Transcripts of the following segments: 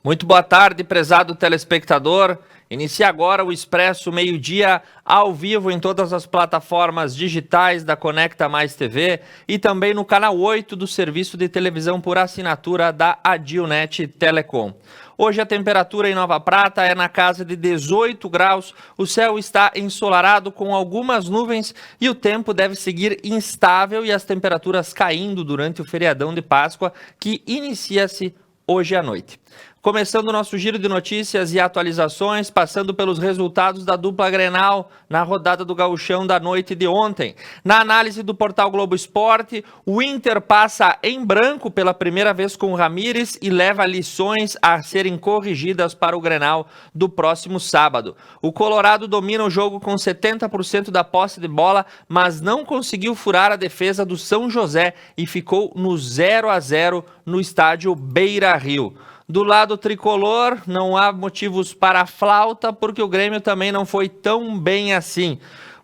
Muito boa tarde, prezado telespectador. Inicia agora o Expresso Meio-Dia ao vivo em todas as plataformas digitais da Conecta Mais TV e também no canal 8 do serviço de televisão por assinatura da Adilnet Telecom. Hoje a temperatura em Nova Prata é na casa de 18 graus, o céu está ensolarado com algumas nuvens e o tempo deve seguir instável e as temperaturas caindo durante o feriadão de Páscoa que inicia-se hoje à noite. Começando o nosso giro de notícias e atualizações, passando pelos resultados da dupla Grenal na rodada do Gauchão da noite de ontem. Na análise do portal Globo Esporte, o Inter passa em branco pela primeira vez com o Ramírez e leva lições a serem corrigidas para o Grenal do próximo sábado. O Colorado domina o jogo com 70% da posse de bola, mas não conseguiu furar a defesa do São José e ficou no 0-0 no estádio Beira-Rio. Do lado tricolor, não há motivos para flauta, porque o Grêmio também não foi tão bem assim.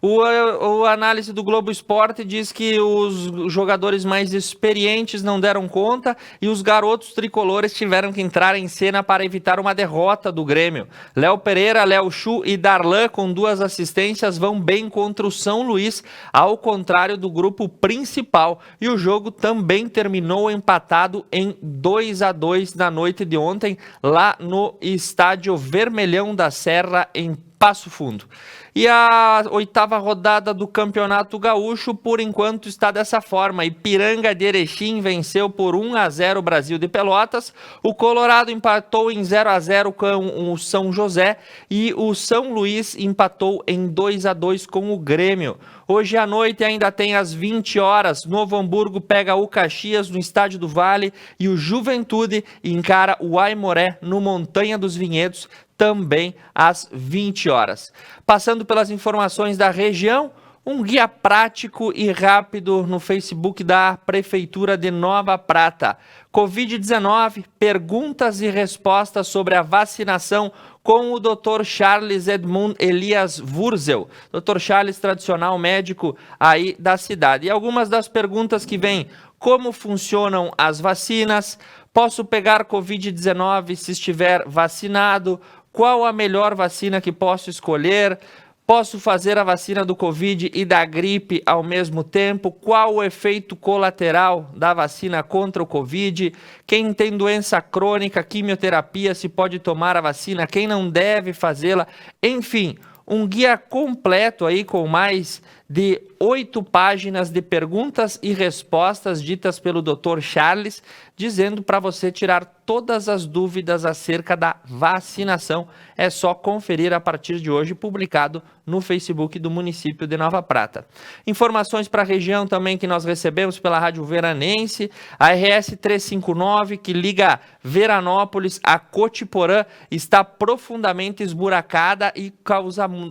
O análise do Globo Esporte diz que os jogadores mais experientes não deram conta e os garotos tricolores tiveram que entrar em cena para evitar uma derrota do Grêmio. Léo Pereira, Léo Chu e Darlan, com 2 assistências, vão bem contra o São Luís, ao contrário do grupo principal. E o jogo também terminou empatado em 2-2 na noite de ontem, lá no Estádio Vermelhão da Serra, em Passo Fundo. E a 8ª rodada do Campeonato Gaúcho, por enquanto, está dessa forma. Ipiranga de Erechim venceu por 1-0 o Brasil de Pelotas. O Colorado empatou em 0-0 com o São José. E o São Luís empatou em 2-2 com o Grêmio. Hoje à noite ainda tem às 20 horas. Novo Hamburgo pega o Caxias no Estádio do Vale. E o Juventude encara o Aimoré no Montanha dos Vinhedos, também às 20 horas. Passando pelas informações da região, um guia prático e rápido no Facebook da Prefeitura de Nova Prata. Covid-19, perguntas e respostas sobre a vacinação com o Dr. Charles Edmund Elias Wurzel. Dr. Charles, tradicional médico aí da cidade. E algumas das perguntas que vêm: como funcionam as vacinas? Posso pegar Covid-19 se estiver vacinado? Qual a melhor vacina que posso escolher? Posso fazer a vacina do Covid e da gripe ao mesmo tempo? Qual o efeito colateral da vacina contra o Covid? Quem tem doença crônica, quimioterapia, se pode tomar a vacina? Quem não deve fazê-la? Enfim, um guia completo aí com mais de 8 páginas de perguntas e respostas ditas pelo Dr. Charles, dizendo para você tirar todas as dúvidas acerca da vacinação. É só conferir a partir de hoje, publicado no Facebook do município de Nova Prata. Informações para a região também que nós recebemos pela Rádio Veranense, a RS 359, que liga Veranópolis a Cotiporã, está profundamente esburacada e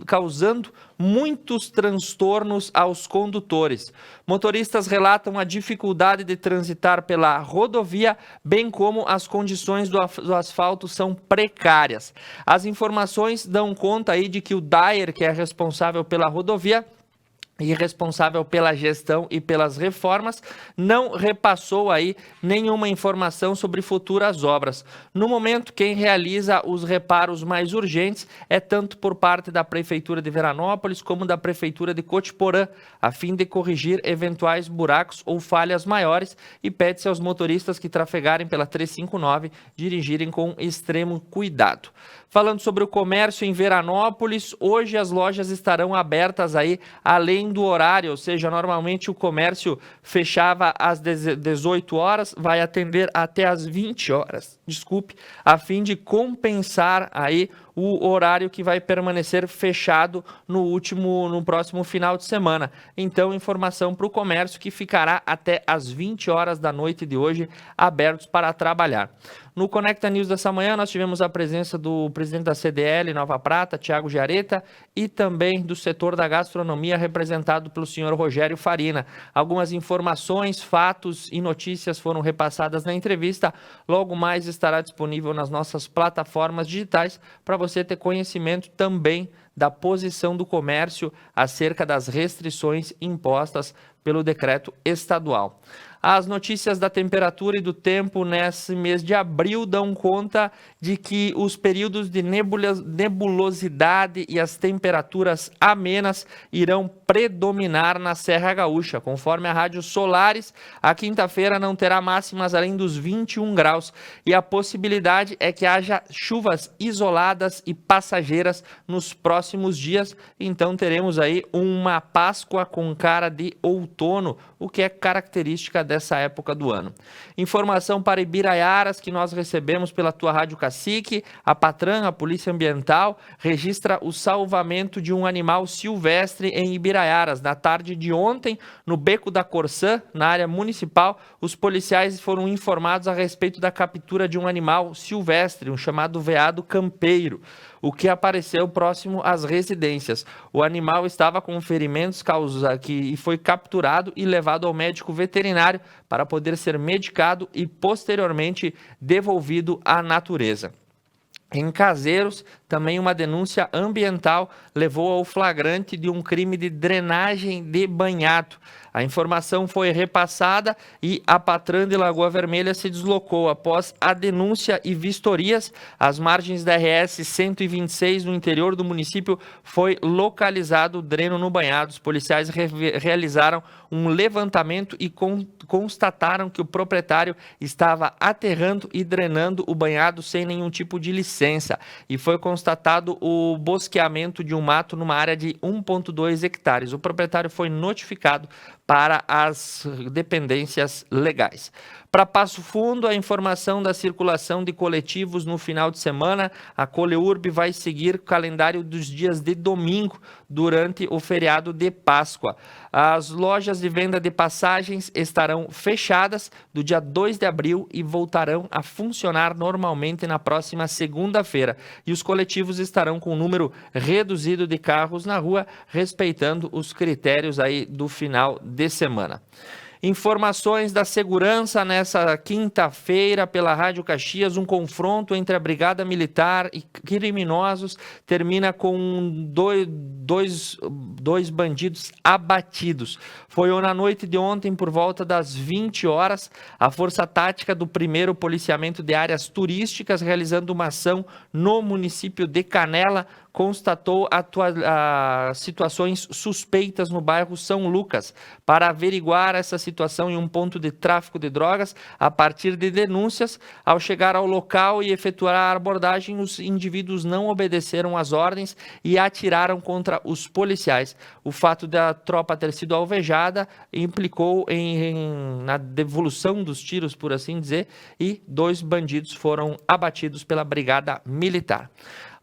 causando muitos transtornos aos condutores. Motoristas relatam a dificuldade de transitar pela rodovia, bem como as condições do asfalto são precárias. As informações dão conta aí de que o DAER, que é responsável pela rodovia e responsável pela gestão e pelas reformas, não repassou aí nenhuma informação sobre futuras obras. No momento, quem realiza os reparos mais urgentes é tanto por parte da Prefeitura de Veranópolis como da Prefeitura de Cotiporã, a fim de corrigir eventuais buracos ou falhas maiores, e pede-se aos motoristas que trafegarem pela 359 dirigirem com extremo cuidado. Falando sobre o comércio em Veranópolis, hoje as lojas estarão abertas aí além do horário, ou seja, normalmente o comércio fechava às 18 horas, vai atender até às 20 horas, a fim de compensar aí o horário que vai permanecer fechado no próximo final de semana. Então, informação para o comércio que ficará até às 20 horas da noite de hoje abertos para trabalhar. No Conecta News dessa manhã, nós tivemos a presença do presidente da CDL Nova Prata, Thiago Giareta, e também do setor da gastronomia, representado pelo senhor Rogério Farina. Algumas informações, fatos e notícias foram repassadas na entrevista. Logo mais estará disponível nas nossas plataformas digitais para você ter conhecimento também da posição do comércio acerca das restrições impostas pelo decreto estadual. As notícias da temperatura e do tempo nesse mês de abril dão conta de que os períodos de nebulosidade e as temperaturas amenas irão predominar na Serra Gaúcha. Conforme a Rádio Solares, a quinta-feira não terá máximas além dos 21 graus e a possibilidade é que haja chuvas isoladas e passageiras nos próximos dias. Então teremos aí uma Páscoa com cara de outono, o que é característica dessa época do ano. Informação para Ibiraiaras que nós recebemos pela tua Rádio Cacique. A Patran, a Polícia Ambiental, registra o salvamento de um animal silvestre em Ibiraiaras. Na tarde de ontem, no Beco da Corsã, na área municipal, os policiais foram informados a respeito da captura de um animal silvestre, um chamado veado campeiro, o que apareceu próximo às residências. O animal estava com ferimentos e foi capturado e levado ao médico veterinário para poder ser medicado e posteriormente devolvido à natureza. Em Caseiros, também uma denúncia ambiental levou ao flagrante de um crime de drenagem de banhado. A informação foi repassada e a Patran de Lagoa Vermelha se deslocou após a denúncia e vistorias. Às margens da RS 126, no interior do município, foi localizado o dreno no banhado. Os policiais realizaram um levantamento e constataram que o proprietário estava aterrando e drenando o banhado sem nenhum tipo de licença. E foi constatado o bosqueamento de um mato numa área de 1,2 hectares. O proprietário foi notificado para as dependências legais. Para Passo Fundo, a informação da circulação de coletivos no final de semana. A Coleurb vai seguir o calendário dos dias de domingo durante o feriado de Páscoa. As lojas de venda de passagens estarão fechadas do dia 2 de abril e voltarão a funcionar normalmente na próxima segunda-feira. E os coletivos estarão com um número reduzido de carros na rua, respeitando os critérios aí do final de semana. Informações da segurança nessa quinta-feira pela Rádio Caxias. Um confronto entre a Brigada Militar e criminosos termina com dois bandidos abatidos. Foi na noite de ontem, por volta das 20 horas, a Força Tática do 1º Policiamento de Áreas Turísticas, realizando uma ação no município de Canela, constatou situações suspeitas no bairro São Lucas. Para averiguar essa situação em um ponto de tráfico de drogas, a partir de denúncias, ao chegar ao local e efetuar a abordagem, os indivíduos não obedeceram às ordens e atiraram contra os policiais. O fato da tropa ter sido alvejada implicou na devolução dos tiros, por assim dizer, e 2 bandidos foram abatidos pela Brigada Militar.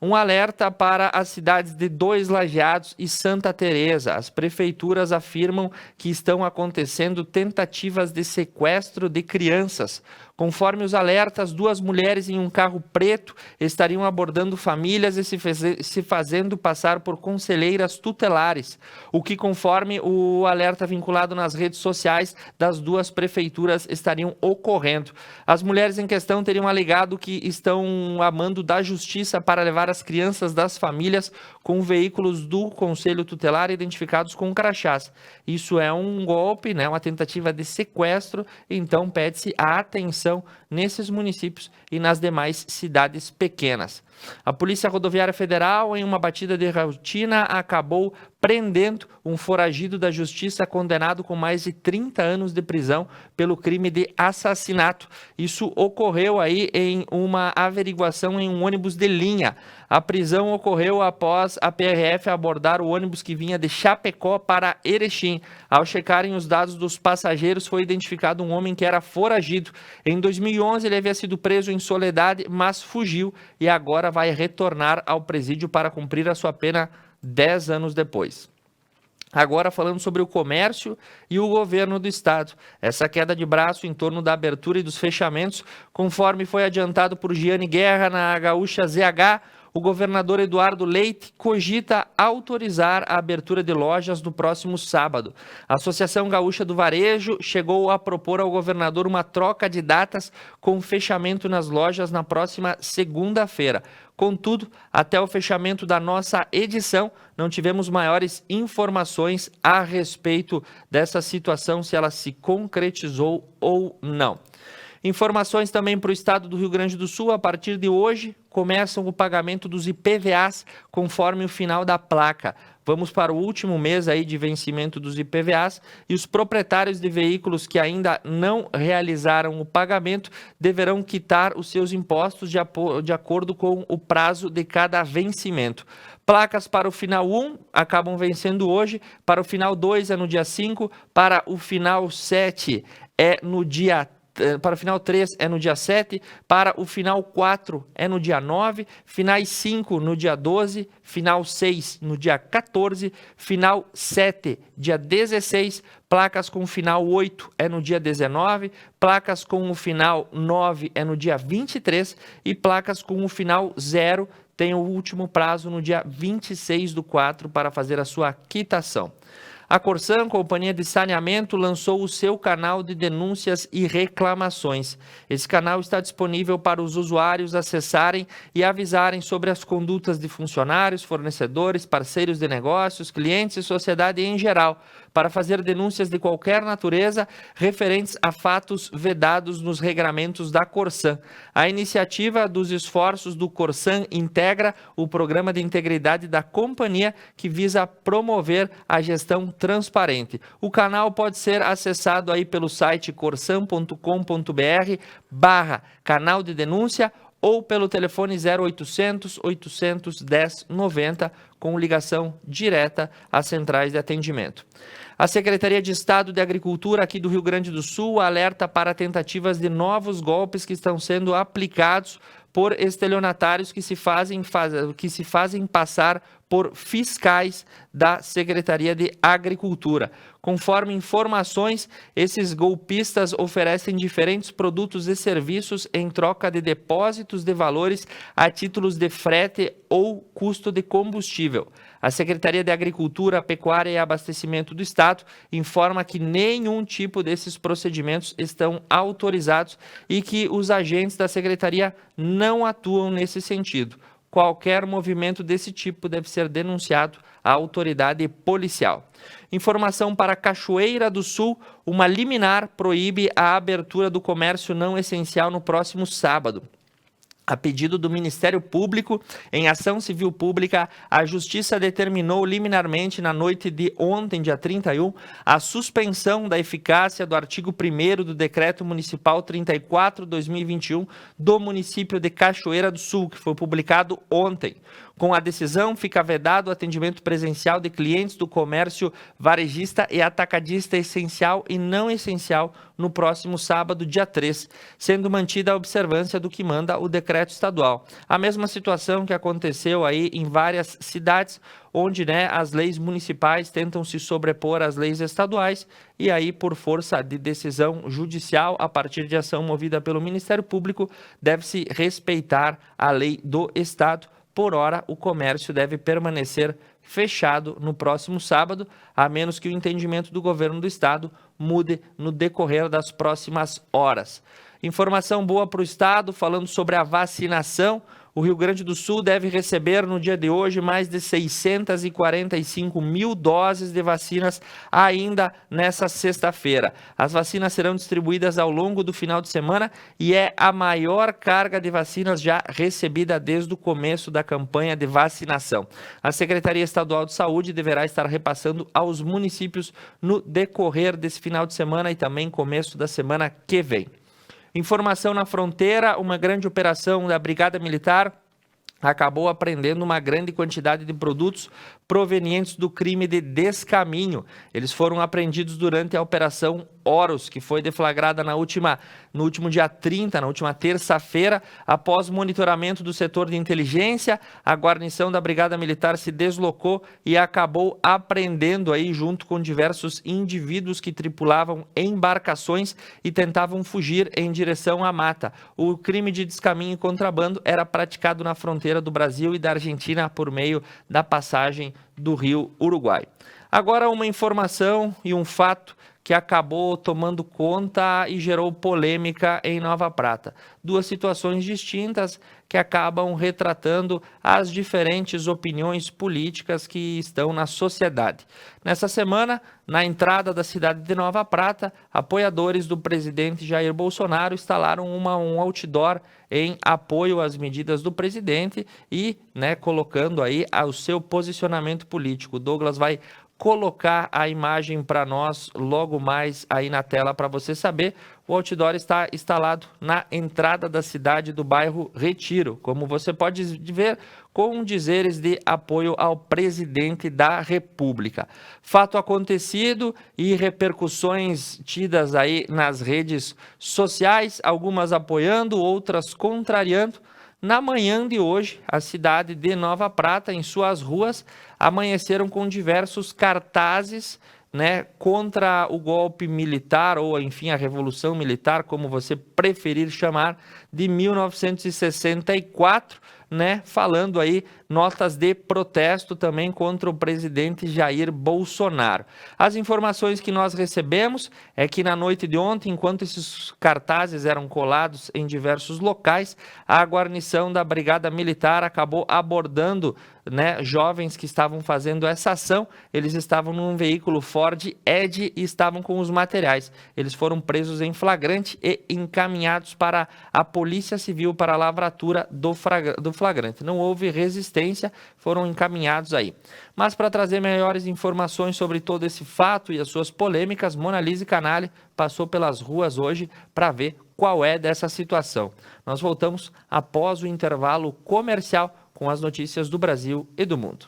Um alerta para as cidades de Dois Lajeados e Santa Teresa. As prefeituras afirmam que estão acontecendo tentativas de sequestro de crianças. Conforme os alertas, 2 mulheres em um carro preto estariam abordando famílias e se fazendo passar por conselheiras tutelares, o que, conforme o alerta vinculado nas redes sociais das 2 prefeituras, estariam ocorrendo. As mulheres em questão teriam alegado que estão a mando da justiça para levar as crianças das famílias com veículos do Conselho Tutelar identificados com crachás. Isso é um golpe, né, uma tentativa de sequestro, então pede-se a atenção nesses municípios e nas demais cidades pequenas. A Polícia Rodoviária Federal, em uma batida de rotina, acabou prendendo um foragido da justiça condenado com mais de 30 anos de prisão pelo crime de assassinato. Isso ocorreu aí em uma averiguação em um ônibus de linha. A prisão ocorreu após a PRF abordar o ônibus que vinha de Chapecó para Erechim. Ao checarem os dados dos passageiros, foi identificado um homem que era foragido. Em 2011, ele havia sido preso em Soledade, mas fugiu e agora vai retornar ao presídio para cumprir a sua pena 10 anos depois. Agora falando sobre o comércio e o governo do estado. Essa queda de braço em torno da abertura e dos fechamentos, conforme foi adiantado por Giane Guerra na Gaúcha ZH, o governador Eduardo Leite cogita autorizar a abertura de lojas no próximo sábado. A Associação Gaúcha do Varejo chegou a propor ao governador uma troca de datas com fechamento nas lojas na próxima segunda-feira. Contudo, até o fechamento da nossa edição, não tivemos maiores informações a respeito dessa situação, se ela se concretizou ou não. Informações também para o estado do Rio Grande do Sul. A partir de hoje, começam o pagamento dos IPVAs conforme o final da placa. Vamos para o último mês aí de vencimento dos IPVAs e os proprietários de veículos que ainda não realizaram o pagamento deverão quitar os seus impostos de acordo com o prazo de cada vencimento. Placas para o final 1 acabam vencendo hoje, para o final 2 é no dia 5, para o final 7 é no dia 3. Para o final 3 é no dia 7, para o final 4 é no dia 9, finais 5 no dia 12, final 6 no dia 14, final 7 dia 16, placas com final 8 é no dia 19, placas com o final 9 é no dia 23 e placas com o final 0 tem o último prazo no dia 26/4 para fazer a sua quitação. A Corsan, companhia de saneamento, lançou o seu canal de denúncias e reclamações. Esse canal está disponível para os usuários acessarem e avisarem sobre as condutas de funcionários, fornecedores, parceiros de negócios, clientes e sociedade em geral, para fazer denúncias de qualquer natureza referentes a fatos vedados nos regramentos da Corsan. A iniciativa dos esforços do Corsan integra o Programa de Integridade da companhia, que visa promover a gestão transparente. O canal pode ser acessado aí pelo site corsan.com.br/canal de denúncia ou pelo telefone 0800 810 90 com ligação direta às centrais de atendimento. A Secretaria de Estado de Agricultura aqui do Rio Grande do Sul alerta para tentativas de novos golpes que estão sendo aplicados por estelionatários que se fazem passar por fiscais da Secretaria de Agricultura. Conforme informações, esses golpistas oferecem diferentes produtos e serviços em troca de depósitos de valores a títulos de frete ou custo de combustível. A Secretaria de Agricultura, Pecuária e Abastecimento do Estado informa que nenhum tipo desses procedimentos estão autorizados e que os agentes da Secretaria não atuam nesse sentido. Qualquer movimento desse tipo deve ser denunciado à autoridade policial. Informação para Cachoeira do Sul: uma liminar proíbe a abertura do comércio não essencial no próximo sábado. A pedido do Ministério Público, em ação civil pública, a Justiça determinou liminarmente na noite de ontem, dia 31, a suspensão da eficácia do artigo 1º do Decreto Municipal 34/2021 do município de Cachoeira do Sul, que foi publicado ontem. Com a decisão, fica vedado o atendimento presencial de clientes do comércio varejista e atacadista essencial e não essencial no próximo sábado, dia 3, sendo mantida a observância do que manda o decreto estadual. A mesma situação que aconteceu aí em várias cidades, onde as leis municipais tentam se sobrepor às leis estaduais e aí, por força de decisão judicial, a partir de ação movida pelo Ministério Público, deve-se respeitar a lei do Estado. Por hora, o comércio deve permanecer fechado no próximo sábado, a menos que o entendimento do governo do estado mude no decorrer das próximas horas. Informação boa para o estado, falando sobre a vacinação. O Rio Grande do Sul deve receber no dia de hoje mais de 645 mil doses de vacinas ainda nessa sexta-feira. As vacinas serão distribuídas ao longo do final de semana e é a maior carga de vacinas já recebida desde o começo da campanha de vacinação. A Secretaria Estadual de Saúde deverá estar repassando aos municípios no decorrer desse final de semana e também começo da semana que vem. Informação na fronteira: uma grande operação da Brigada Militar acabou apreendendo uma grande quantidade de produtos provenientes do crime de descaminho. Eles foram apreendidos durante a Operação Horus, que foi deflagrada no último dia 30, na última terça-feira. Após monitoramento do setor de inteligência, a guarnição da Brigada Militar se deslocou e acabou apreendendo aí, junto com diversos indivíduos que tripulavam embarcações e tentavam fugir em direção à mata. O crime de descaminho e contrabando era praticado na fronteira fronteira do Brasil e da Argentina por meio da passagem do Rio Uruguai. Agora uma informação e um fato que acabou tomando conta e gerou polêmica em Nova Prata. Duas situações distintas que acabam retratando as diferentes opiniões políticas que estão na sociedade. Nessa semana, na entrada da cidade de Nova Prata, apoiadores do presidente Jair Bolsonaro instalaram um outdoor em apoio às medidas do presidente e, colocando aí o seu posicionamento político. O Douglas vai colocar a imagem para nós logo mais aí na tela para você saber. O outdoor está instalado na entrada da cidade do bairro Retiro, como você pode ver, com dizeres de apoio ao presidente da República. Fato acontecido e repercussões tidas aí nas redes sociais, algumas apoiando, outras contrariando. Na manhã de hoje, a cidade de Nova Prata, em suas ruas, amanheceram com diversos cartazes, contra o golpe militar, ou enfim, a Revolução Militar, como você preferir chamar, de 1964, falando aí notas de protesto também contra o presidente Jair Bolsonaro. As informações que nós recebemos é que na noite de ontem, enquanto esses cartazes eram colados em diversos locais, a guarnição da Brigada Militar acabou abordando jovens que estavam fazendo essa ação. Eles estavam num veículo Ford Edge e estavam com os materiais. Eles foram presos em flagrante e encaminhados para a Polícia Civil para a lavratura do flagrante. Não houve resistência, foram encaminhados aí. Mas para trazer maiores informações sobre todo esse fato e as suas polêmicas, Monalise Canali passou pelas ruas hoje para ver qual é dessa situação. Nós voltamos após o intervalo comercial com as notícias do Brasil e do mundo.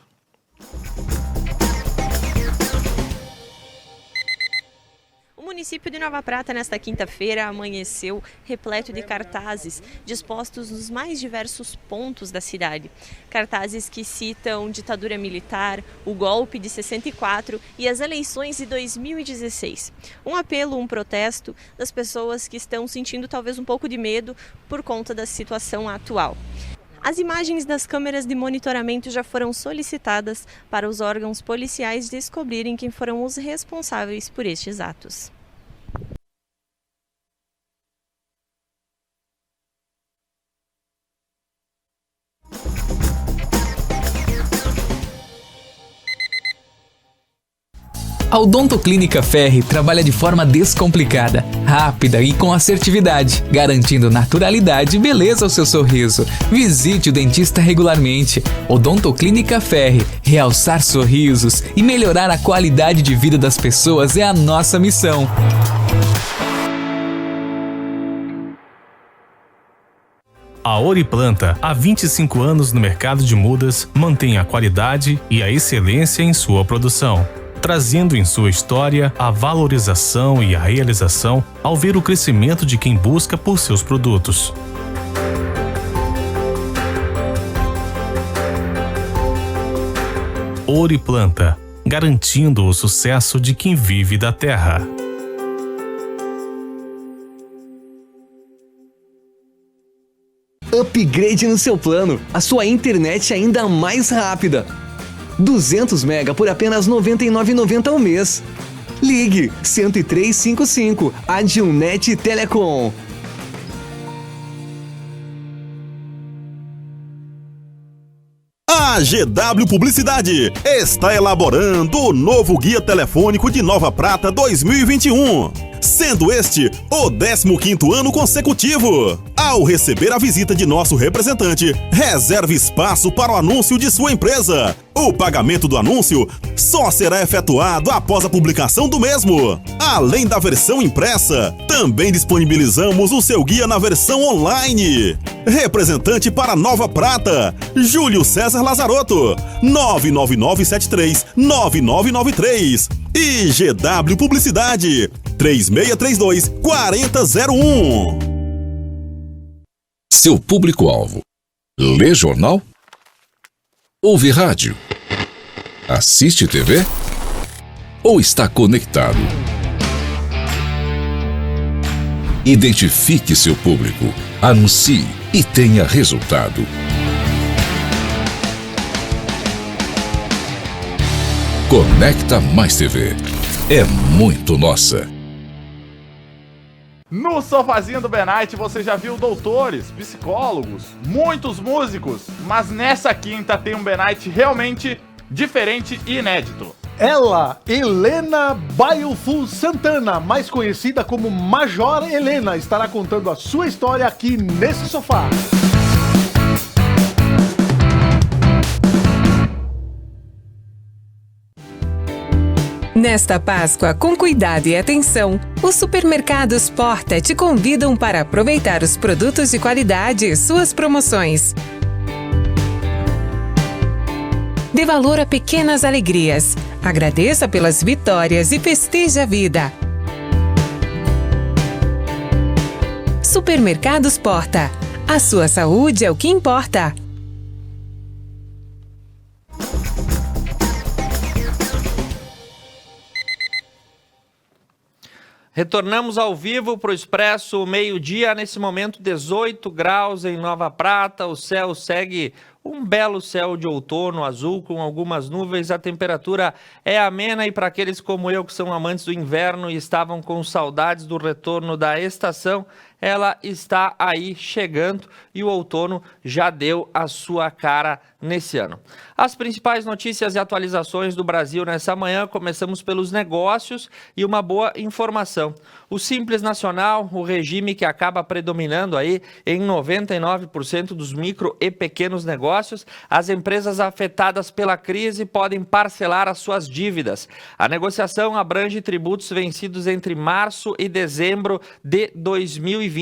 O município de Nova Prata, nesta quinta-feira, amanheceu repleto de cartazes dispostos nos mais diversos pontos da cidade. Cartazes que citam ditadura militar, o golpe de 64 e as eleições de 2016. Um apelo, um protesto das pessoas que estão sentindo talvez um pouco de medo por conta da situação atual. As imagens das câmeras de monitoramento já foram solicitadas para os órgãos policiais descobrirem quem foram os responsáveis por estes atos. A Odontoclínica Ferri trabalha de forma descomplicada, rápida e com assertividade, garantindo naturalidade e beleza ao seu sorriso. Visite o dentista regularmente. Odontoclínica Ferri, realçar sorrisos e melhorar a qualidade de vida das pessoas é a nossa missão. A Oriplanta, há 25 anos no mercado de mudas, mantém a qualidade e a excelência em sua produção, trazendo em sua história a valorização e a realização ao ver o crescimento de quem busca por seus produtos. Oriplanta, garantindo o sucesso de quem vive da terra. Upgrade no seu plano, a sua internet ainda mais rápida. 200 MB por apenas R$ 99,90 ao mês. Ligue 10355, Adilnet Telecom. A GW Publicidade está elaborando o novo Guia Telefônico de Nova Prata 2021, sendo este o 15º ano consecutivo. Ao receber a visita de nosso representante, reserve espaço para o anúncio de sua empresa. O pagamento do anúncio só será efetuado após a publicação do mesmo. Além da versão impressa, também disponibilizamos o seu guia na versão online. Representante para Nova Prata, Júlio César Lazarotto, 99973-9993. E GW Publicidade, 3632-4001. Seu público-alvo: lê jornal? Ouve rádio? Assiste TV? Ou está conectado? Identifique seu público, anuncie e tenha resultado. Conecta Mais TV. É muito nossa. No sofazinho do B-Night você já viu doutores, psicólogos, muitos músicos, mas nessa quinta tem um B-Night realmente diferente e inédito. Ela, Helena Bailful Santana, mais conhecida como Major Helena, estará contando a sua história aqui nesse sofá. Nesta Páscoa, com cuidado e atenção, os supermercados Porta te convidam para aproveitar os produtos de qualidade e suas promoções. Dê valor a pequenas alegrias. Agradeça pelas vitórias e festeje a vida. Supermercados Porta. A sua saúde é o que importa. Retornamos ao vivo para o Expresso meio-dia, nesse momento 18 graus em Nova Prata, o céu segue um belo céu de outono azul com algumas nuvens, a temperatura é amena e para aqueles como eu que são amantes do inverno e estavam com saudades do retorno da estação, ela está aí chegando e o outono já deu a sua cara nesse ano. As principais notícias e atualizações do Brasil nessa manhã, começamos pelos negócios e uma boa informação. O Simples Nacional, o regime que acaba predominando aí em 99% dos micro e pequenos negócios, as empresas afetadas pela crise podem parcelar as suas dívidas. A negociação abrange tributos vencidos entre março e dezembro de 2020.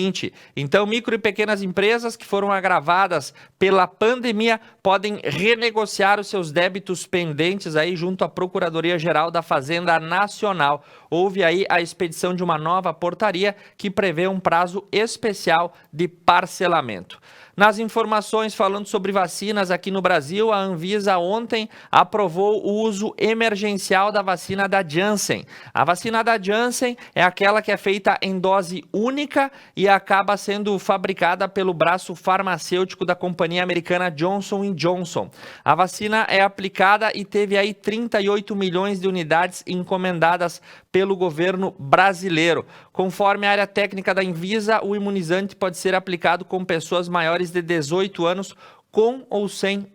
Então, micro e pequenas empresas que foram agravadas pela pandemia podem renegociar os seus débitos pendentes aí junto à Procuradoria-Geral da Fazenda Nacional. Houve aí a expedição de uma nova portaria que prevê um prazo especial de parcelamento. Nas informações falando sobre vacinas aqui no Brasil, a Anvisa ontem aprovou o uso emergencial da vacina da Janssen. A vacina da Janssen é aquela que é feita em dose única e acaba sendo fabricada pelo braço farmacêutico da companhia americana Johnson & Johnson. A vacina é aplicada e teve aí 38 milhões de unidades encomendadas pelo governo brasileiro. Conforme a área técnica da Anvisa, o imunizante pode ser aplicado com pessoas maiores de 18 anos com ou sem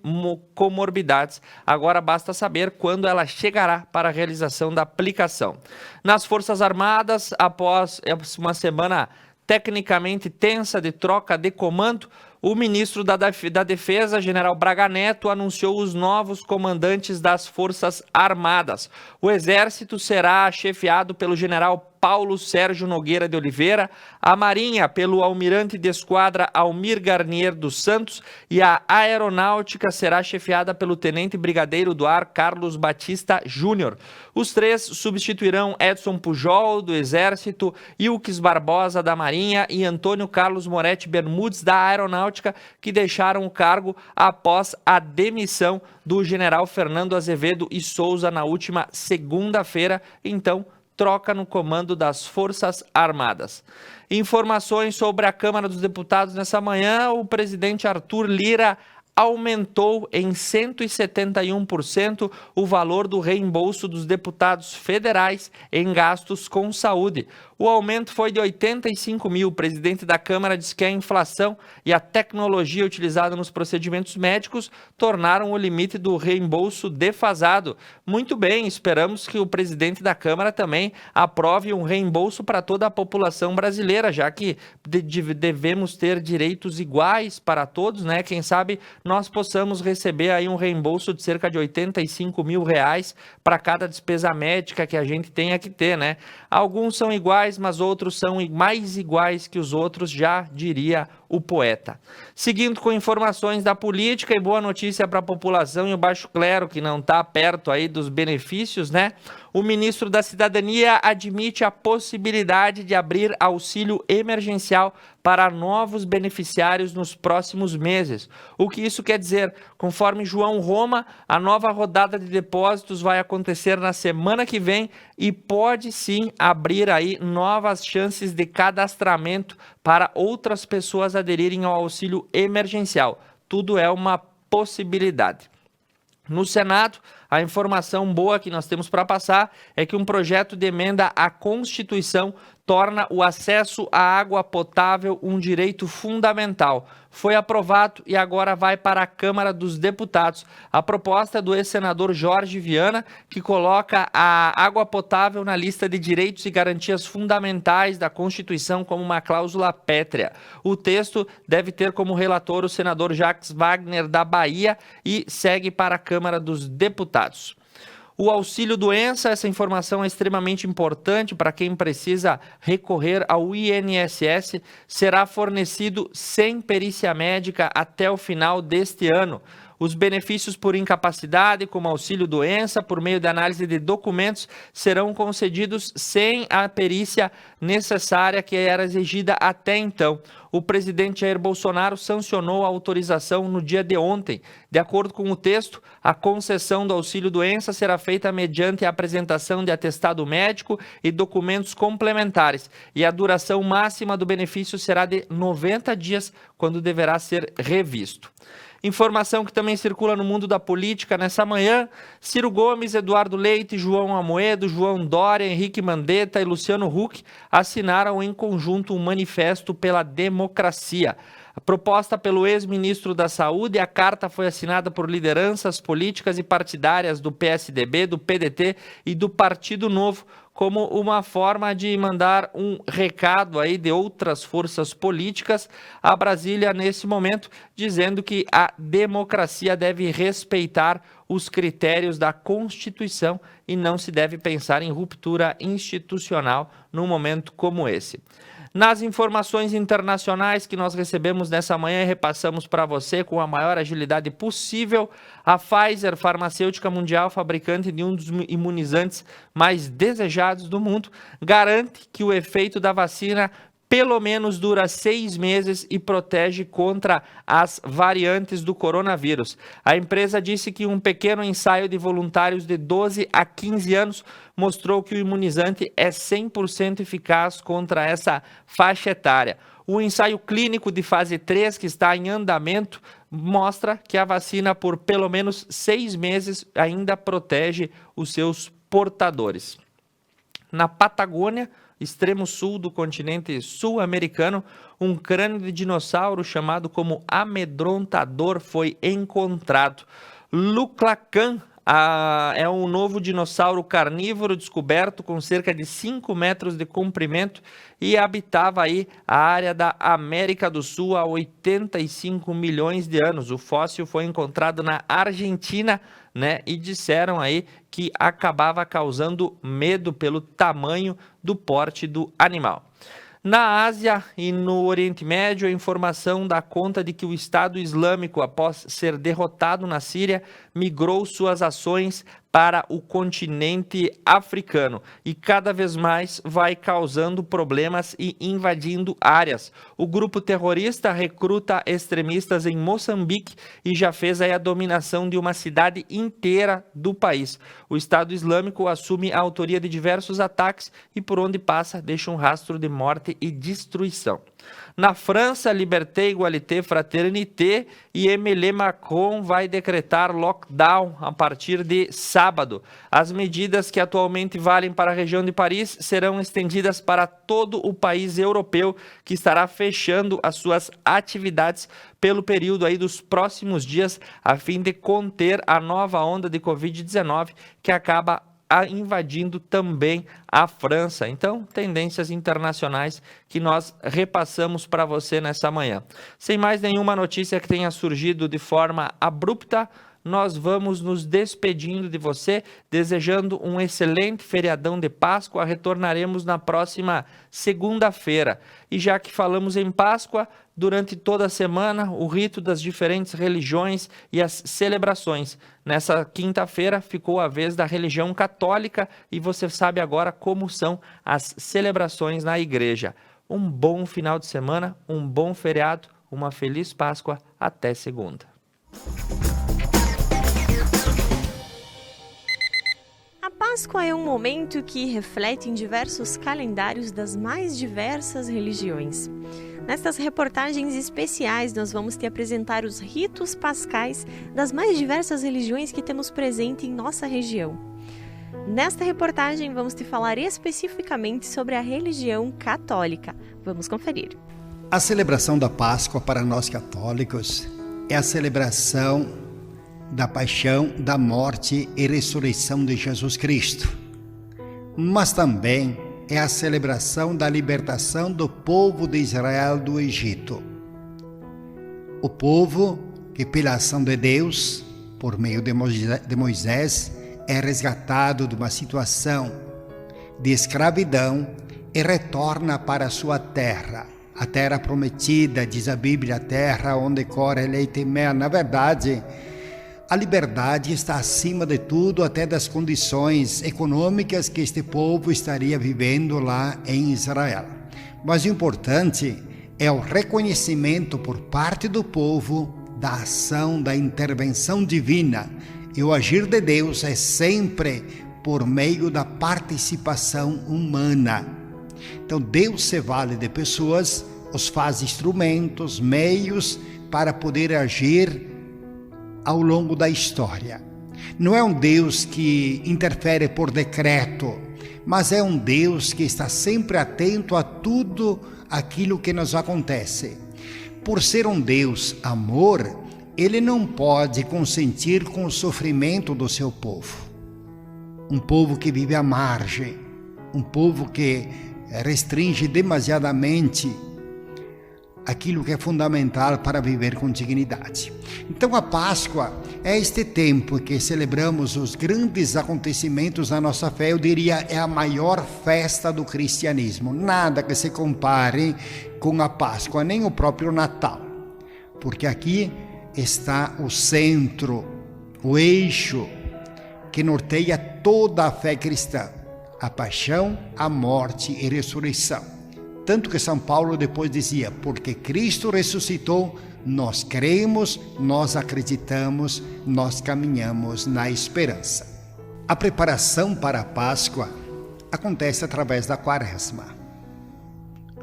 comorbidades. Agora basta saber quando ela chegará para a realização da aplicação. Nas Forças Armadas, após uma semana tecnicamente tensa de troca de comando, o ministro da Defesa, general Braga Neto, anunciou os novos comandantes das Forças Armadas. O Exército será chefiado pelo general Paulo Sérgio Nogueira de Oliveira, a Marinha pelo almirante de esquadra Almir Garnier dos Santos e a Aeronáutica será chefiada pelo tenente brigadeiro do ar Carlos Batista Júnior. Os três substituirão Edson Pujol, do Exército, Ilques Barbosa, da Marinha e Antônio Carlos Moretti Bermudes, da Aeronáutica, que deixaram o cargo após a demissão do general Fernando Azevedo e Souza na última segunda-feira. Então, troca no comando das Forças Armadas. Informações sobre a Câmara dos Deputados nessa manhã, o presidente Arthur Lira aumentou em 171% o valor do reembolso dos deputados federais em gastos com saúde. O aumento foi de 85 mil. O presidente da Câmara disse que a inflação e a tecnologia utilizada nos procedimentos médicos tornaram o limite do reembolso defasado. Muito bem, esperamos que o presidente da Câmara também aprove um reembolso para toda a população brasileira, já que devemos ter direitos iguais para todos, né? Quem sabe nós possamos receber aí um reembolso de cerca de 85 mil reais para cada despesa médica que a gente tenha que ter, né? Alguns são iguais, mas outros são mais iguais que os outros, já diria o poeta. Seguindo com informações da política e boa notícia para a população e o baixo clero que não está perto aí dos benefícios, né? O ministro da Cidadania admite a possibilidade de abrir auxílio emergencial para novos beneficiários nos próximos meses. O que isso quer dizer? Conforme João Roma, a nova rodada de depósitos vai acontecer na semana que vem e pode sim abrir aí novas chances de cadastramento para outras pessoas aderirem ao auxílio emergencial. Tudo é uma possibilidade. No Senado, a informação boa que nós temos para passar é que um projeto de emenda à Constituição torna o acesso à água potável um direito fundamental. Foi aprovado e agora vai para a Câmara dos Deputados. A proposta é do ex-senador Jorge Viana, que coloca a água potável na lista de direitos e garantias fundamentais da Constituição como uma cláusula pétrea. O texto deve ter como relator o senador Jacques Wagner, da Bahia, e segue para a Câmara dos Deputados. O auxílio-doença, essa informação é extremamente importante para quem precisa recorrer ao INSS, será fornecido sem perícia médica até o final deste ano. Os benefícios por incapacidade, como auxílio-doença, por meio de análise de documentos, serão concedidos sem a perícia necessária que era exigida até então. O presidente Jair Bolsonaro sancionou a autorização no dia de ontem. De acordo com o texto, a concessão do auxílio-doença será feita mediante a apresentação de atestado médico e documentos complementares, e a duração máxima do benefício será de 90 dias, quando deverá ser revisto. Informação que também circula no mundo da política nessa manhã: Ciro Gomes, Eduardo Leite, João Amoedo, João Dória, Henrique Mandetta e Luciano Huck assinaram em conjunto um manifesto pela democracia. Proposta pelo ex-ministro da Saúde, a carta foi assinada por lideranças políticas e partidárias do PSDB, do PDT e do Partido Novo, como uma forma de mandar um recado aí de outras forças políticas a Brasília nesse momento, dizendo que a democracia deve respeitar os critérios da Constituição e não se deve pensar em ruptura institucional num momento como esse. Nas informações internacionais que nós recebemos nessa manhã e repassamos para você com a maior agilidade possível, a Pfizer, farmacêutica mundial, fabricante de um dos imunizantes mais desejados do mundo, garante que o efeito da vacina pelo menos dura 6 meses e protege contra as variantes do coronavírus. A empresa disse que um pequeno ensaio de voluntários de 12 a 15 anos mostrou que o imunizante é 100% eficaz contra essa faixa etária. O ensaio clínico de fase 3, que está em andamento, mostra que a vacina por pelo menos 6 meses ainda protege os seus portadores. Na Patagônia, extremo sul do continente sul-americano, um crânio de dinossauro chamado como amedrontador foi encontrado. Luclacan é um novo dinossauro carnívoro descoberto com cerca de 5 metros de comprimento e habitava aí a área da América do Sul há 85 milhões de anos. O fóssil foi encontrado na Argentina, né? E disseram aí que acabava causando medo pelo tamanho do porte do animal. Na Ásia e no Oriente Médio, a informação dá conta de que o Estado Islâmico, após ser derrotado na Síria, migrou suas ações para o continente africano e cada vez mais vai causando problemas e invadindo áreas. O grupo terrorista recruta extremistas em Moçambique e já fez aí a dominação de uma cidade inteira do país. O Estado Islâmico assume a autoria de diversos ataques e por onde passa deixa um rastro de morte e destruição. Na França, Liberté, Égalité, Fraternité e Emmanuel Macron vai decretar lockdown a partir de sábado. As medidas que atualmente valem para a região de Paris serão estendidas para todo o país europeu, que estará fechando as suas atividades pelo período aí dos próximos dias, a fim de conter a nova onda de Covid-19 que acaba invadindo também a França. Então, tendências internacionais que nós repassamos para você nessa manhã. Sem mais nenhuma notícia que tenha surgido de forma abrupta, nós vamos nos despedindo de você, desejando um excelente feriadão de Páscoa. Retornaremos na próxima segunda-feira. E já que falamos em Páscoa, durante toda a semana, o rito das diferentes religiões e as celebrações. Nessa quinta-feira ficou a vez da religião católica e você sabe agora como são as celebrações na igreja. Um bom final de semana, um bom feriado, uma feliz Páscoa. Até segunda. A Páscoa é um momento que reflete em diversos calendários das mais diversas religiões. Nestas reportagens especiais, nós vamos te apresentar os ritos pascais das mais diversas religiões que temos presente em nossa região. Nesta reportagem, vamos te falar especificamente sobre a religião católica. Vamos conferir. A celebração da Páscoa para nós católicos é a celebração da paixão, da morte e ressurreição de Jesus Cristo, mas também é a celebração da libertação do povo de Israel do Egito. O povo que, pela ação de Deus, por meio de Moisés, é resgatado de uma situação de escravidão e retorna para a sua terra. A terra prometida, diz a Bíblia, a terra onde corre leite e mel. Na verdade, a liberdade está acima de tudo, até das condições econômicas que este povo estaria vivendo lá em Israel. Mas o importante é o reconhecimento por parte do povo da ação, da intervenção divina. E o agir de Deus é sempre por meio da participação humana. Então Deus se vale de pessoas, os faz instrumentos, meios para poder agir ao longo da história. Não é um Deus que interfere por decreto, mas é um Deus que está sempre atento a tudo aquilo que nos acontece. Por ser um Deus amor, Ele não pode consentir com o sofrimento do seu povo. Um povo que vive à margem, um povo que restringe demasiadamente aquilo que é fundamental para viver com dignidade. Então a Páscoa é este tempo que celebramos os grandes acontecimentos da nossa fé. Eu diria, é a maior festa do cristianismo. Nada que se compare com a Páscoa, nem o próprio Natal. Porque aqui está o centro, o eixo que norteia toda a fé cristã. A paixão, a morte e a ressurreição. Tanto que São Paulo depois dizia, porque Cristo ressuscitou, nós cremos, nós acreditamos, nós caminhamos na esperança. A preparação para a Páscoa acontece através da Quaresma.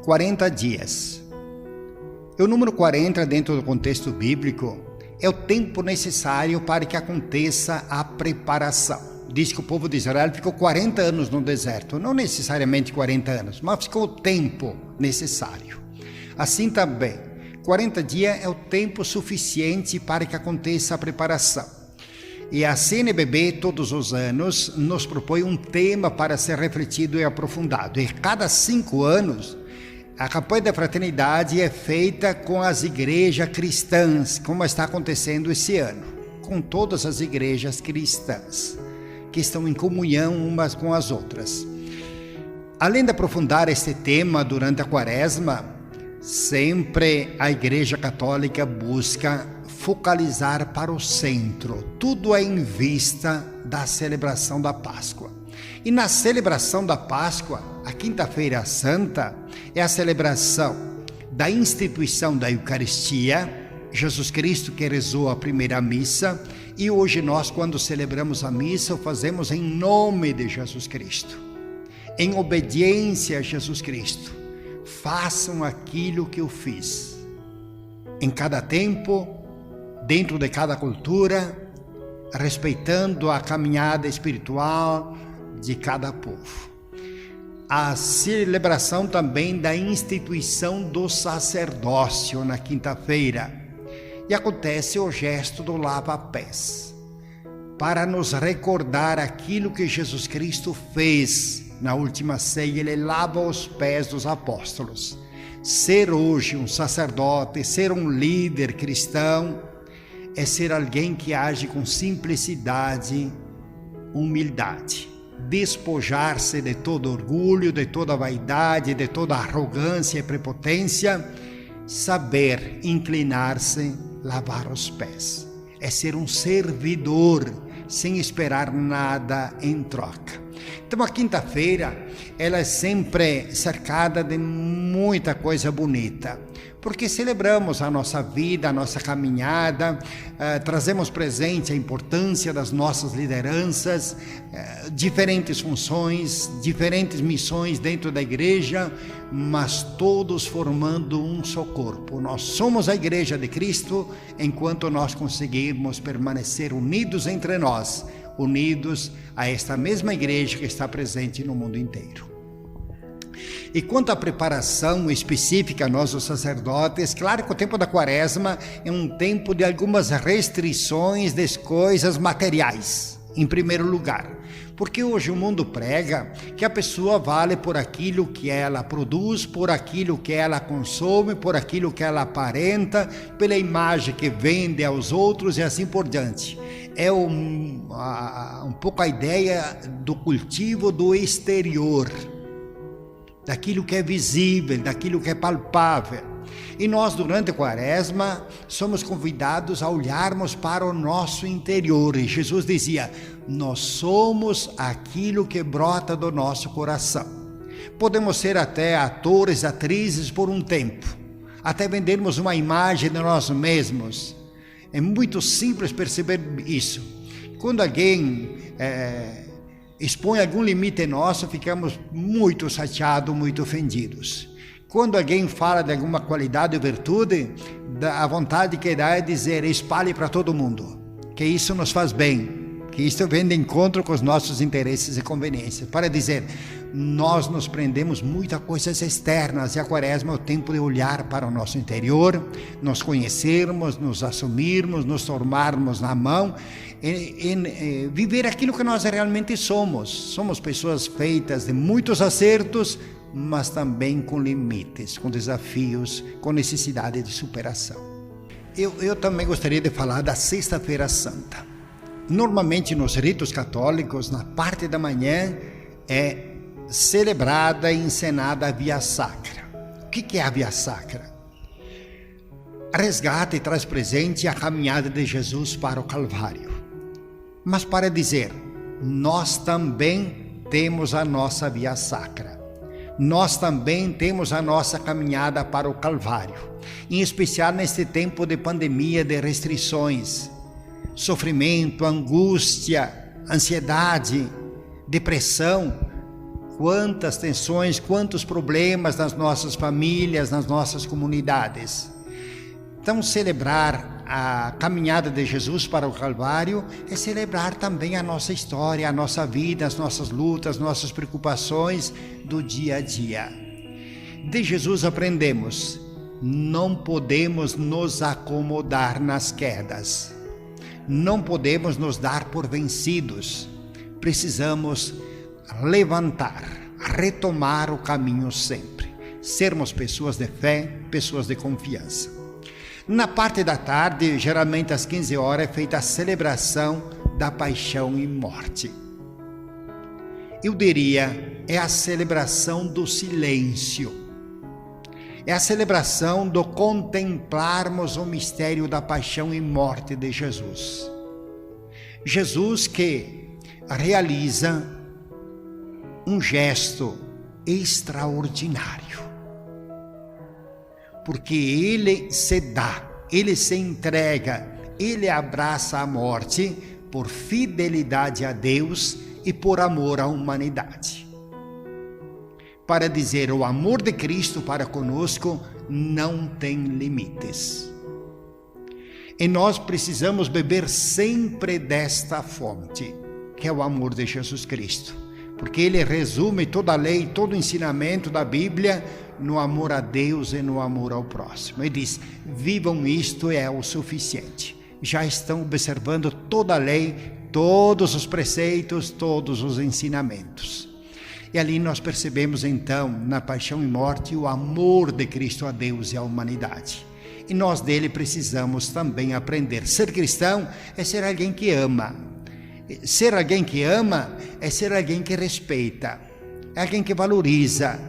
40 dias. E o número 40, dentro do contexto bíblico, é o tempo necessário para que aconteça a preparação. Diz que o povo de Israel ficou 40 anos no deserto, não necessariamente 40 anos, mas ficou o tempo necessário. Assim também, 40 dias é o tempo suficiente para que aconteça a preparação. E a CNBB, todos os anos, nos propõe um tema para ser refletido e aprofundado. E cada 5 anos, a campanha da fraternidade é feita com as igrejas cristãs, como está acontecendo esse ano, com todas as igrejas cristãs que estão em comunhão umas com as outras. Além de aprofundar este tema durante a Quaresma, sempre a Igreja Católica busca focalizar para o centro. Tudo é em vista da celebração da Páscoa. E na celebração da Páscoa, a Quinta-feira Santa é a celebração da instituição da Eucaristia, Jesus Cristo que rezou a primeira missa, e hoje nós, quando celebramos a missa, o fazemos em nome de Jesus Cristo, em obediência a Jesus Cristo. Façam aquilo que eu fiz. Em cada tempo, dentro de cada cultura, respeitando a caminhada espiritual de cada povo. A celebração também da instituição do sacerdócio na quinta-feira. E acontece o gesto do lava-pés, para nos recordar aquilo que Jesus Cristo fez na última ceia. Ele lava os pés dos apóstolos. Ser hoje um sacerdote, ser um líder cristão, é ser alguém que age com simplicidade, humildade. Despojar-se de todo orgulho, de toda vaidade, de toda arrogância e prepotência, saber inclinar-se, lavar os pés. É ser um servidor, sem esperar nada em troca. Então a quinta-feira, ela é sempre cercada de muita coisa bonita, porque celebramos a nossa vida, a nossa caminhada, trazemos presente a importância das nossas lideranças, diferentes funções, diferentes missões dentro da igreja, mas todos formando um só corpo. Nós somos a igreja de Cristo, enquanto nós conseguirmos permanecer unidos entre nós, unidos a esta mesma igreja que está presente no mundo inteiro. E quanto à preparação específica, nós os sacerdotes, claro que o tempo da quaresma é um tempo de algumas restrições das coisas materiais, em primeiro lugar. Porque hoje o mundo prega que a pessoa vale por aquilo que ela produz, por aquilo que ela consome, por aquilo que ela aparenta, pela imagem que vende aos outros e assim por diante. É um pouco a ideia do cultivo do exterior, daquilo que é visível, daquilo que é palpável. E nós, durante a quaresma, somos convidados a olharmos para o nosso interior. E Jesus dizia, nós somos aquilo que brota do nosso coração. Podemos ser até atores, atrizes por um tempo, até vendermos uma imagem de nós mesmos. É muito simples perceber isso. Quando alguém expõe algum limite nosso, ficamos muito chateados, muito ofendidos. Quando alguém fala de alguma qualidade ou virtude, a vontade que dá é dizer, espalhe para todo mundo, que isso nos faz bem, que isso vem de encontro com os nossos interesses e conveniências. Para dizer, nós nos prendemos muito a coisas externas, e a quaresma é o tempo de olhar para o nosso interior, nos conhecermos, nos assumirmos, nos tomarmos na mão, e viver aquilo que nós realmente somos. Somos pessoas feitas de muitos acertos, mas também com limites, com desafios, com necessidade de superação. Eu também gostaria de falar da Sexta-feira Santa. Normalmente nos ritos católicos, na parte da manhã, é celebrada e encenada a Via Sacra. O que é a Via Sacra? Resgata e traz presente a caminhada de Jesus para o Calvário. Mas para dizer, nós também temos a nossa Via Sacra. Nós também temos a nossa caminhada para o Calvário. Em especial neste tempo de pandemia, de restrições, sofrimento, angústia, ansiedade, depressão, quantas tensões, quantos problemas nas nossas famílias, nas nossas comunidades. Então, celebrar a caminhada de Jesus para o Calvário é celebrar também a nossa história, a nossa vida, as nossas lutas, nossas preocupações do dia a dia. De Jesus aprendemos, não podemos nos acomodar nas quedas. Não podemos nos dar por vencidos. Precisamos levantar, retomar o caminho sempre. Sermos pessoas de fé, pessoas de confiança. Na parte da tarde, geralmente às 15 horas, é feita a celebração da paixão e morte. Eu diria, é a celebração do silêncio. É a celebração do contemplarmos o mistério da paixão e morte de Jesus. Jesus que realiza um gesto extraordinário. Porque ele se dá, ele se entrega, ele abraça a morte por fidelidade a Deus e por amor à humanidade. Para dizer, o amor de Cristo para conosco não tem limites. E nós precisamos beber sempre desta fonte, que é o amor de Jesus Cristo. Porque ele resume toda a lei, todo o ensinamento da Bíblia no amor a Deus e no amor ao próximo. Ele diz, vivam isto, é o suficiente. Já estão observando toda a lei, todos os preceitos, todos os ensinamentos. E ali nós percebemos então, na paixão e morte, o amor de Cristo a Deus e à humanidade. E nós dele precisamos também aprender. Ser cristão é ser alguém que ama. Ser alguém que ama é ser alguém que respeita, é alguém que valoriza.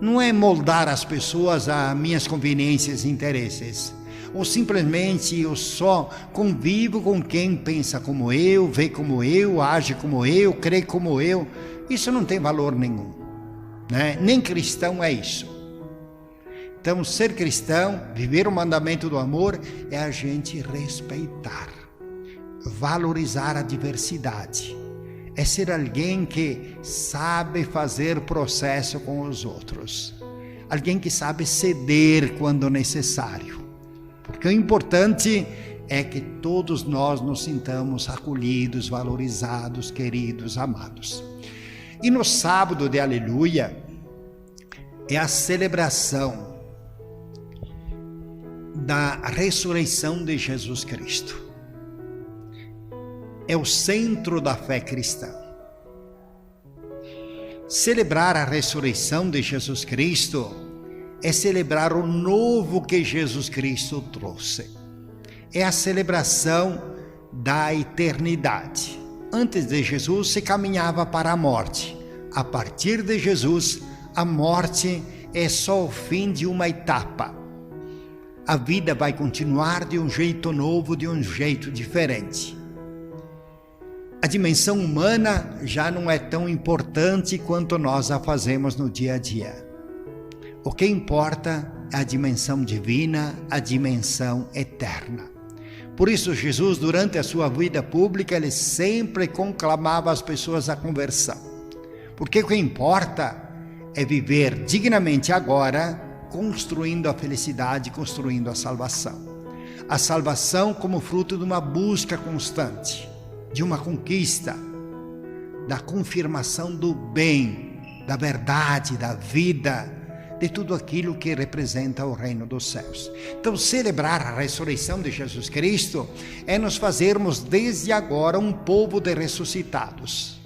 Não é moldar as pessoas a minhas conveniências e interesses. ou simplesmente eu só convivo com quem pensa como eu, vê como eu, age como eu, crê como eu. Isso não tem valor nenhum, né? Nem cristão é isso. Então, ser cristão, viver o mandamento do amor, é a gente respeitar, valorizar a diversidade. É ser alguém que sabe fazer processo com os outros. Alguém que sabe ceder quando necessário. Porque o importante é que todos nós nos sintamos acolhidos, valorizados, queridos, amados. E no sábado de Aleluia, é a celebração da ressurreição de Jesus Cristo. É o centro da fé cristã. Celebrar a ressurreição de Jesus Cristo é celebrar o novo que Jesus Cristo trouxe. É a celebração da eternidade. Antes de Jesus se caminhava para a morte. A partir de Jesus, a morte é só o fim de uma etapa. A vida vai continuar de um jeito novo, de um jeito diferente. A dimensão humana já não é tão importante quanto nós a fazemos no dia a dia. O que importa é a dimensão divina, a dimensão eterna. Por isso, Jesus, durante a sua vida pública, ele sempre conclamava as pessoas à conversão. Porque o que importa é viver dignamente agora, construindo a felicidade, construindo a salvação. A salvação como fruto de uma busca constante, de uma conquista, da confirmação do bem, da verdade, da vida, de tudo aquilo que representa o reino dos céus. Então, celebrar a ressurreição de Jesus Cristo é nos fazermos desde agora um povo de ressuscitados.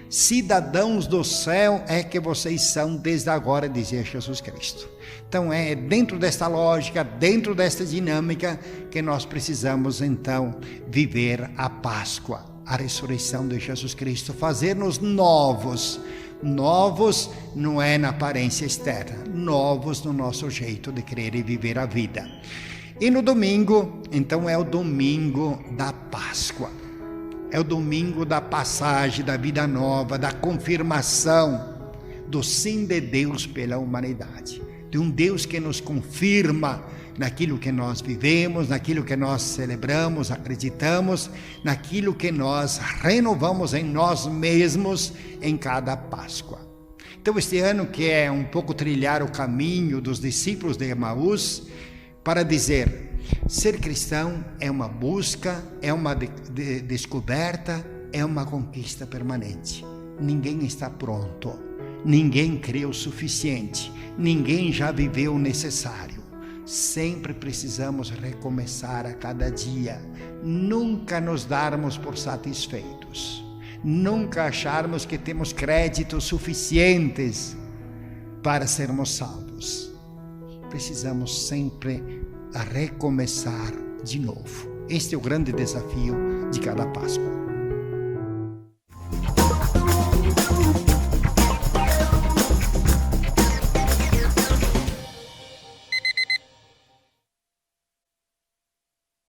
Cidadãos do céu é que vocês são desde agora, dizia Jesus Cristo. Então é dentro desta lógica, dentro desta dinâmica, que nós precisamos então viver a Páscoa, a ressurreição de Jesus Cristo, fazer-nos novos. Novos não é na aparência externa, novos no nosso jeito de crer e viver a vida. E no domingo, então é o domingo da Páscoa. É o domingo da passagem, da vida nova, da confirmação do sim de Deus pela humanidade. De um Deus que nos confirma naquilo que nós vivemos, naquilo que nós celebramos, acreditamos, naquilo que nós renovamos em nós mesmos em cada Páscoa. Então, este ano que é um pouco trilhar o caminho dos discípulos de Emaús, para dizer, ser cristão é uma busca, é uma descoberta, é uma conquista permanente. Ninguém está pronto, ninguém crê o suficiente, ninguém já viveu o necessário. Sempre precisamos recomeçar a cada dia, nunca nos darmos por satisfeitos, nunca acharmos que temos créditos suficientes para sermos salvos. Precisamos sempre recomeçar de novo. Este é o grande desafio de cada Páscoa.